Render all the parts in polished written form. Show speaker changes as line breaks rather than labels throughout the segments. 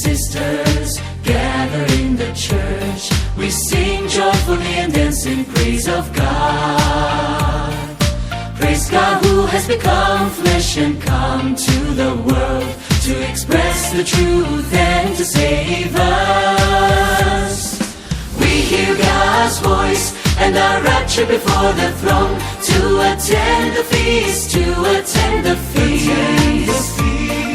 sisters gather in the church. We sing joyfully and dance in praise of God. Praise God who has become flesh and come to the world to express the truth and to save us. We hear God's voice and are raptured before the throne to attend the feast, to attend the feast.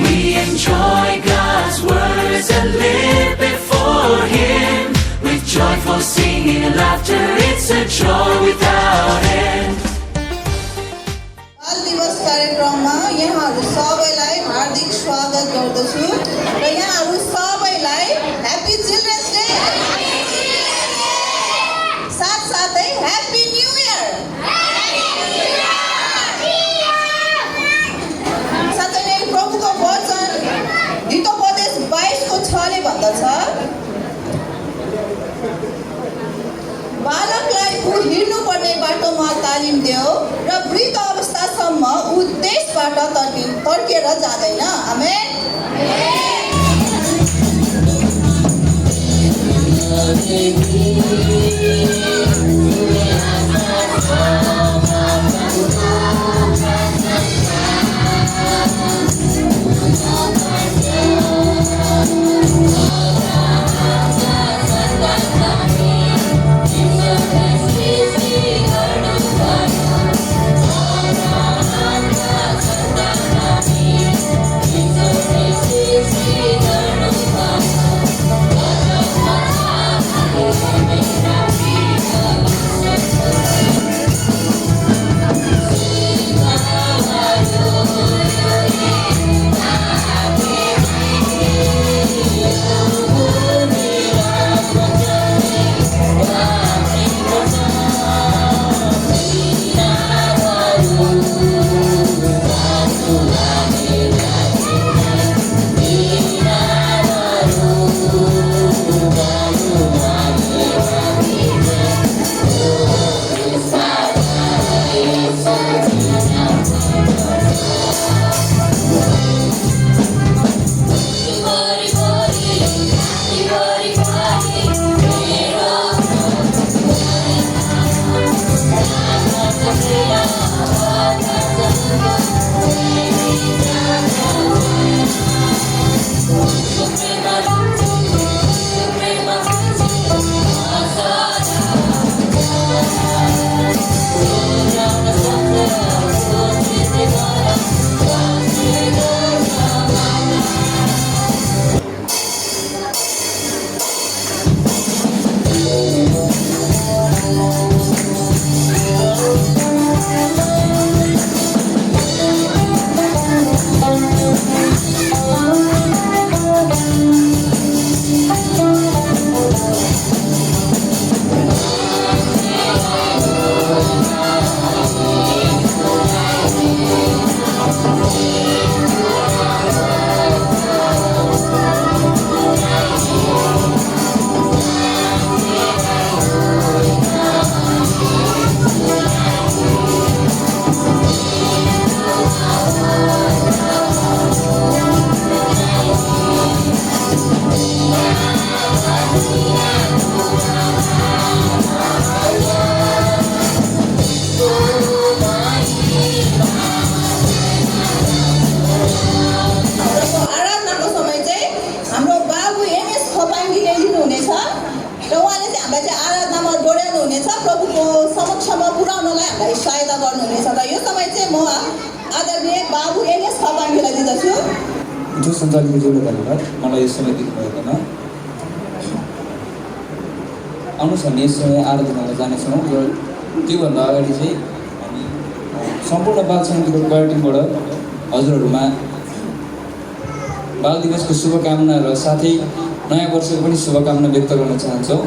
We enjoy God's words and live before Him with joyful singing and laughter. It's a joy without end.
बाल दिवस कार्यक्रममा यहाँहरू सबैलाई हार्दिक स्वागत गर्दछु र यहाँहरू सबैलाई ह्यापी चिल्ड्रेन्स डे साथसाथै ह्यापी न्यू इयर। साथै नै प्रभुको वचन हितोपदेश 22:6 ले भन्दछ, बालकलाई ऊ हिँड्नुपर्ने बाटोमा तालिम देऊ र वृद्ध अवस्थासम्म ऊ त्यसबाट तर्केर जाँदैन। आमेन।
जो सञ्चालकज्यूलाई धन्यवाद मलाई यो समय दिनुभएकोमा। आउनुहोस् हामी यस समय आराधनामा जानेछौँ र त्योभन्दा अगाडि चाहिँ हामी सम्पूर्ण बाल समितिको क्वार टिमबाट हजुरहरूमा बाल दिवसको शुभकामना र साथै नयाँ वर्षको पनि शुभकामना व्यक्त गर्न चाहन्छौँ।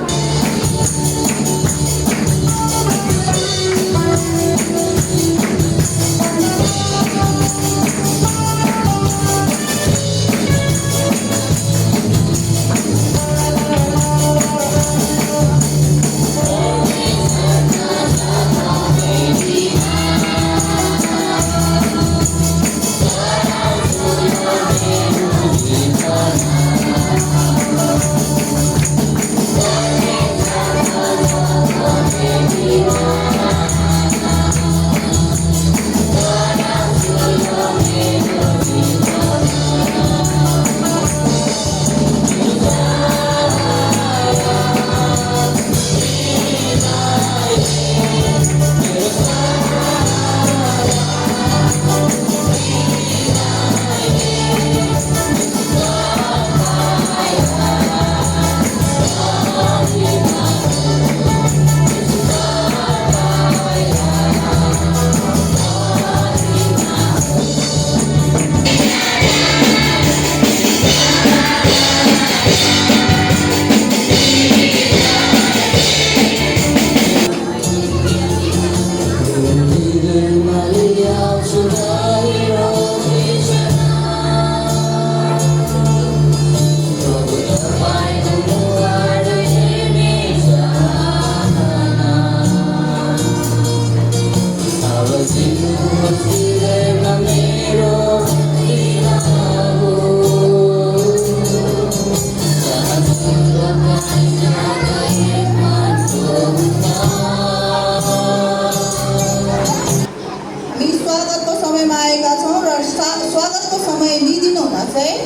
चाहिँ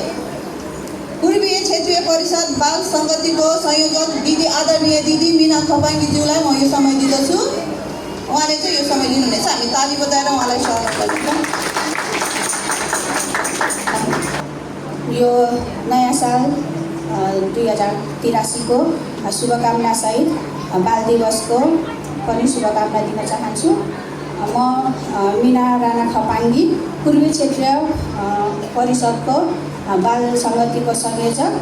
पूर्वीय क्षेत्रीय परिषद बाल सङ्गतिको संयोजक दिदी आदरणीय दिदी मिना खपाङ्गीज्यूलाई म यो समय दिँदछु। उहाँले चाहिँ यो समय लिनुहुनेछ। हामी ताली बजाएर उहाँलाई स्वागत गर्छौँ।
यो नयाँ साल 2083 को शुभकामना सहित बाल दिवसको पनि शुभकामना दिन चाहन्छु। म मिना राणा खपाङ्गी पूर्वी क्षेत्रीय परिषदको बाल सङ्गतिको संयोजक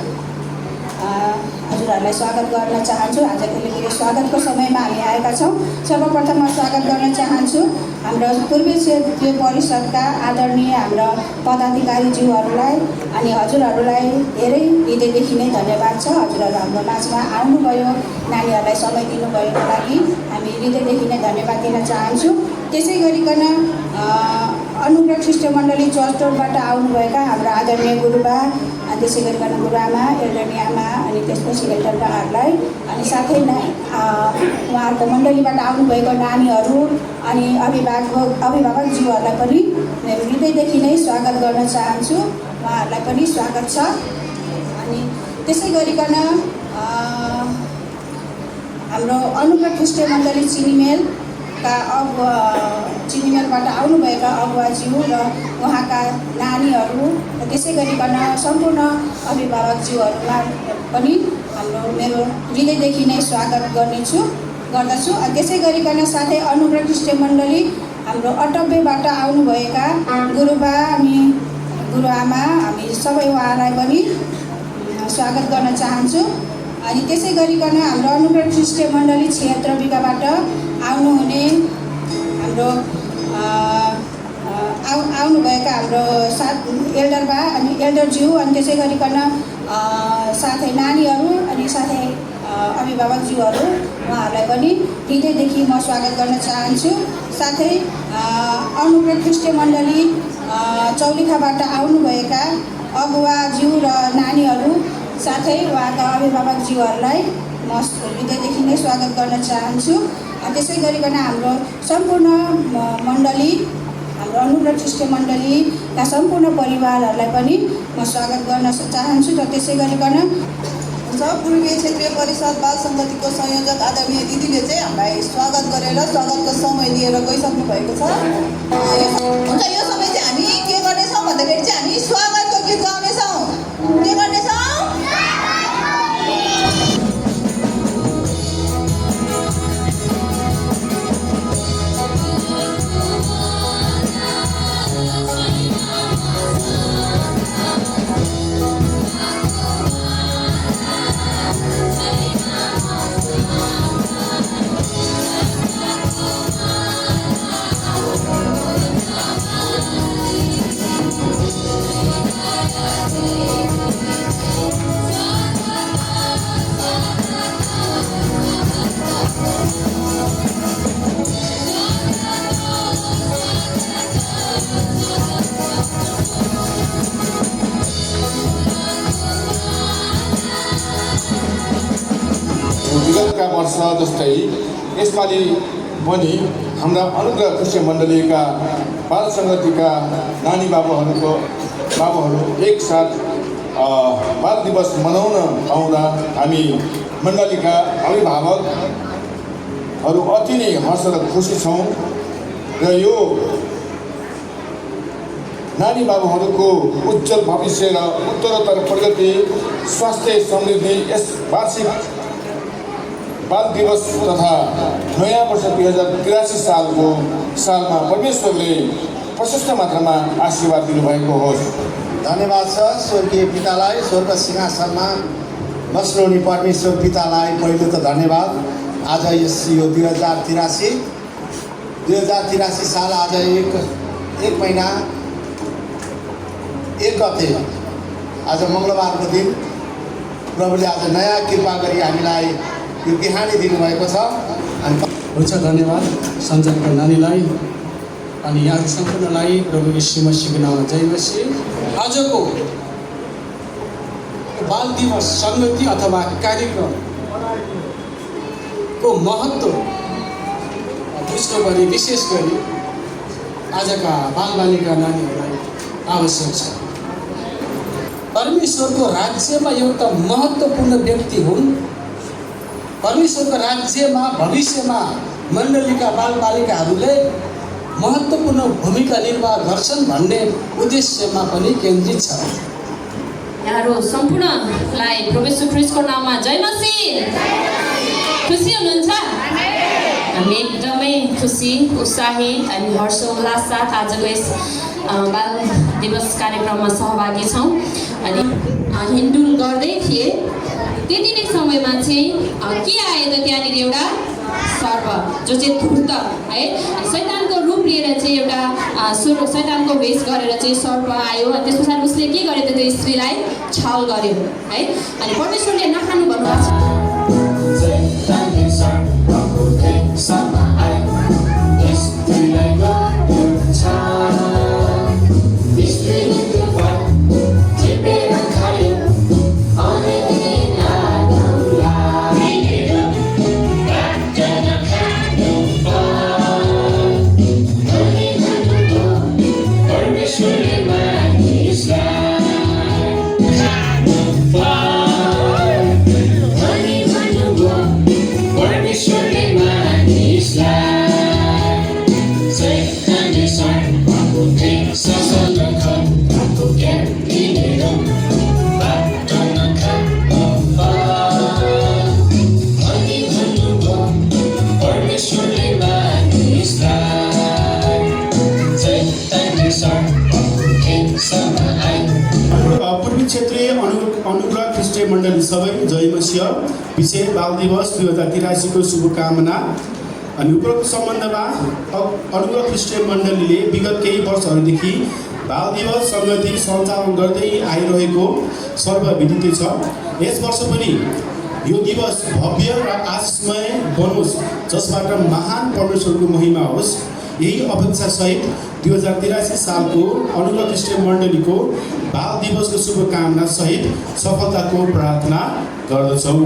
हजुरहरूलाई स्वागत गर्न चाहन्छु। आजको यो स्वागतको समयमा हामी आएका छौँ। सर्वप्रथम म स्वागत गर्न चाहन्छु हाम्रो पूर्वी क्षेत्रीय परिषदका आदरणीय हाम्रा पदाधिकारीज्यूहरूलाई अनि हजुरहरूलाई धेरै हृदयदेखि नै धन्यवाद छ। हजुरहरू हाम्रो माझमा आउनुभयो, नानीहरूलाई समय दिनुभएको लागि हामी हृदयदेखि नै धन्यवाद दिन चाहन्छु। त्यसै गरिकन अनुग्रह शिष्टमण्डली चर्चबाट आउनुभएका हाम्रा आदरणीय गुरुबा, त्यसै गरिकन गुरुआमा, एल्डरनी आमा अनि त्यसपछि एल्डरबाहरूलाई अनि साथै उहाँहरूको मण्डलीबाट आउनुभएको नानीहरू अनि अभिभावकज्यूहरूलाई पनि मेरो हृदयदेखि नै स्वागत गर्न चाहन्छु। उहाँहरूलाई पनि स्वागत छ। अनि त्यसै गरिकन हाम्रो अनुग्रह शिष्टमण्डली चिनिमेलबाट आउनुभएका अगुवाज्यू र उहाँका नानीहरू, त्यसै गरिकन सम्पूर्ण अभिभावकज्यूहरूलाई पनि मेरो हृदयदेखि नै स्वागत गर्दछु। अनि त्यसै गरिकन साथै अनुग्रह शिष्टमण्डली हाम्रो अटब्बेबाट आउनुभएका गुरुबा अनि गुरुआमा, हामी सबै उहाँलाई पनि स्वागत गर्न चाहन्छु। अनि त्यसै गरिकन हाम्रो अनुग्रह शिष्टमण्डली क्षेत्र विकाबाट आउनुहुने हाम्रो आउनुभएका हाम्रो एल्डरबा अनि एल्डरज्यू अनि त्यसै गरिकन साथै नानीहरू अनि साथै अभिभावकज्यूहरू, उहाँहरूलाई पनि हृदयदेखि म स्वागत गर्न चाहन्छु। साथै अनुग्रह शिष्टमण्डली चौलिखाबाट आउनुभएका अगुवाज्यू र नानीहरू साथै उहाँका अभिभावकज्यूहरूलाई म हृदयदेखि नै स्वागत गर्न चाहन्छु। त्यसै गरिकन हाम्रो सम्पूर्ण मण्डली, हाम्रो अनुग्रह शिष्टमण्डलीका सम्पूर्ण परिवारहरूलाई पनि म स्वागत गर्न चाहन्छु। र त्यसै गरिकन
पूर्वीय क्षेत्रीय परिषद बाल सङ्गतिको संयोजक आदरणीय दिदीले चाहिँ हामीलाई स्वागत गरेर स्वागतको समय लिएर गइसक्नु भएको छ। यो समय चाहिँ हामी के गर्नेछौँ भन्दाखेरि चाहिँ हामी स्वागतको गीत गाउनेछौँ। के गर्नेछौँ?
विगतका वर्ष जस्तै यसपालि पनि हाम्रा अनुग्रह शिष्टमण्डलीका बाल सङ्गतिका नानी बाबुहरू एकसाथ बाल दिवस मनाउन पाउँदा हामी मण्डलीका अभिभावकहरू अति नै हर्ष र खुसी छौँ। र यो नानी बाबुहरूको उज्जवल भविष्य र उत्तरोत्तर प्रगति, स्वास्थ्य, समृद्धि यस वार्षिक बाल दिवस तथा नयाँ वर्ष 2083 सालमा परमेश्वरले प्रशस्त मात्रामा आशीर्वाद दिनुभएको होस्।
धन्यवाद छ स्वर्गीय पितालाई, स्वर्ग सिंहासनमा बस्नुहुने परमेश्वर पितालाई पहिलो त धन्यवाद। आज यो 2083 साल आज एक महिना 1 गते आज मङ्गलबारको दिन प्रभुले आज नयाँ कृपा गरी हामीलाई यो बिहानी दिनुभएको छ।
हुन्छ, धन्यवाद सञ्चालक नानीलाई अनि यहाँ सम्पूर्णलाई प्रभु यीशु मसीहको नाममा जय मसीह। आजको बाल दिवस सङ्गति अथवा कार्यक्रमको महत्त्व बुझ्नुपर्ने विशेष गरी आजका बालबालिका नानीहरूलाई आवश्यक छ। परमेश्वरको राज्यमा एउटा महत्त्वपूर्ण व्यक्ति हुन्। परमेश्वरको राज्यमा भविष्यमा मण्डलीका बालबालिकाहरूले महत्त्वपूर्ण भूमिका निर्वाह गर्छन् भन्ने उद्देश्यमा पनि केन्द्रित छ।
यहाँहरू सम्पूर्णलाई प्रभु येशू ख्रीष्टको नाममा जय मसीह। खुसी हुनुहुन्छ? हामी एकदमै खुसी, उत्साही अनि हर्षोल्लास साथ आजको यस बाल दिवस कार्यक्रममा सहभागी छौँ। अनि हिँडुल गर्दै थिए त्यति नै समयमा चाहिँ के आयो त त्यहाँनिर एउटा सर्प जो चाहिँ धूर्त है, शैतानको रूप लिएर चाहिँ एउटा शैतानको वेश गरेर चाहिँ सर्प आयो। अनि त्यस पछाडि उसले के गर्यो त त्यो स्त्रीलाई छल गर्यो है। अनि परमेश्वरले नखानु भन्नुभएको छ।
पूर्वी क्षेत्रीय अनुग्रह ख्रिस्टीय मण्डली सबै जय मसीह। विशेष बाल दिवस 2083 को शुभकामना। अनि उपरोक्त सम्बन्धमा अनुग्रह ख्रिस्टीय मण्डलीले विगत केही वर्षहरूदेखि बाल दिवस सङ्गति सञ्चालन गर्दै आइरहेको सर्वविदित छ। यस वर्ष पनि यो दिवस भव्य र आशिषमय बनोस्, जसबाट महान परमेश्वरको महिमा होस्। यही अपेक्षासहित 2083 सालको अनुग्रह ख्रिस्टीय मण्डलीको बाल दिवसको शुभकामना सहित सफलताको प्रार्थना गर्दछौँ।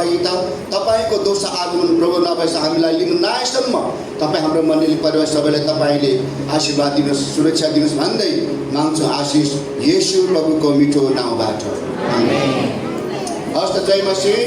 लागि त तपाईँको दोस्रो आगमन प्रभु नभएछ हामीलाई लिनु नआएसम्म तपाईँ हाम्रो मण्डली परिवार सबैलाई तपाईँले आशीर्वाद दिनुहोस्, सुरक्षा दिनुहोस् भन्दै माग्छु आशिष येशू प्रभुको मिठो नाउँबाट। हस् त, जय मसीह।